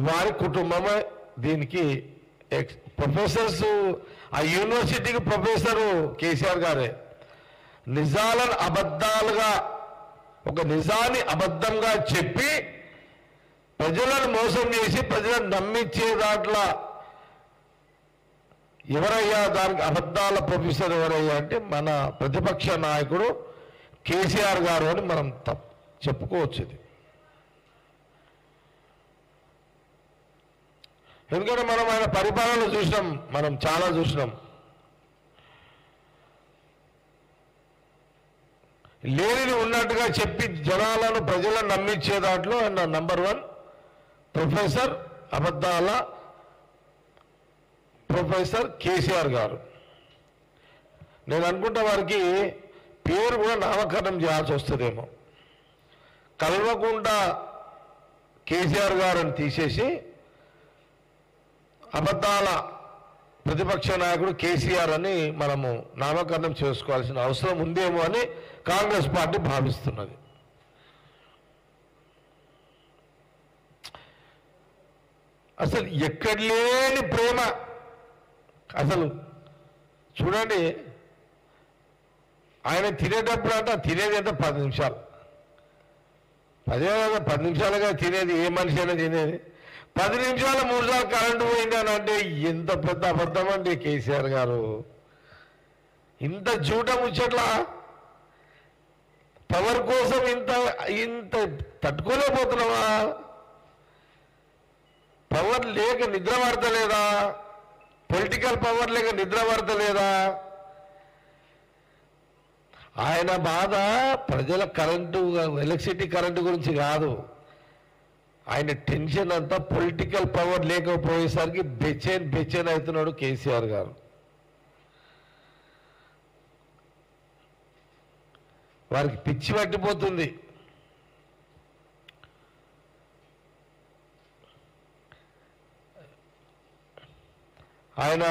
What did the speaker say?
వారి కుటుంబమే దీనికి ప్రొఫెసర్స్, ఆ యూనివర్సిటీకి ప్రొఫెసరు కేసీఆర్ గారే. నిజాలను అబద్ధాలుగా, ఒక నిజాన్ని అబద్ధంగా చెప్పి ప్రజలను మోసం చేసి ప్రజలను నమ్మించే దాంట్లో ఎవరయ్యా దానికి అబద్ధాల ప్రొఫెసర్ ఎవరయ్యా అంటే మన ప్రతిపక్ష నాయకుడు కేసీఆర్ గారు అని మనం చెప్పుకోవచ్చు. ఇది ఎందుకంటే మనం ఆయన పరిపాలన చూసినాం, మనం చాలా చూసినాం. లేనిది ఉన్నట్టుగా చెప్పి జనాలను ప్రజలను నమ్మించే దాంట్లో ఆయన నంబర్ 1 ప్రొఫెసర్, అబద్ధాల ప్రొఫెసర్ కేసీఆర్ గారు. నేను అనుకుంటా వారికి పేరు కూడా నామకరణం చేయాల్సి వస్తుందేమో. కల్వకుంట కేసీఆర్ గారిని తీసేసి అబద్ధాల ప్రతిపక్ష నాయకుడు కేసీఆర్ అని మనము నామకరణం చేసుకోవాల్సిన అవసరం ఉందేమో అని కాంగ్రెస్ పార్టీ భావిస్తున్నది. అసలు ఎక్కడ లేని ప్రేమ. అసలు చూడండి, ఆయన తినేటప్పుడు అంటే తినేది అంటే 10 నిమిషాలు, 10 నిమిషాలుగా తినేది. ఏ మనిషి అయినా తినేది 10 నిమిషాలు 3 సార్లు కరెంటు పోయింది అని అంటే ఎంత పెద్ద అబద్ధం అండి కేసీఆర్ గారు. ఇంత జూట ముచ్చట్లా పవర్ కోసం ఇంత తట్టుకోలేకపోతున్నావా? పవర్ లేక నిద్ర పడతలేదా? పొలిటికల్ పవర్ లేక నిద్ర పడతలేదా? ఆయన బాధ ప్రజల కరెంటు, ఎలక్ట్రిసిటీ కరెంటు గురించి కాదు. ఆయన టెన్షన్ అంతా పొలిటికల్ పవర్ లేకపోయేసరికి బెచెన్ అవుతున్నాడు కేసీఆర్ గారు. వారికి పిచ్చి పట్టిపోతుంది. ఆయన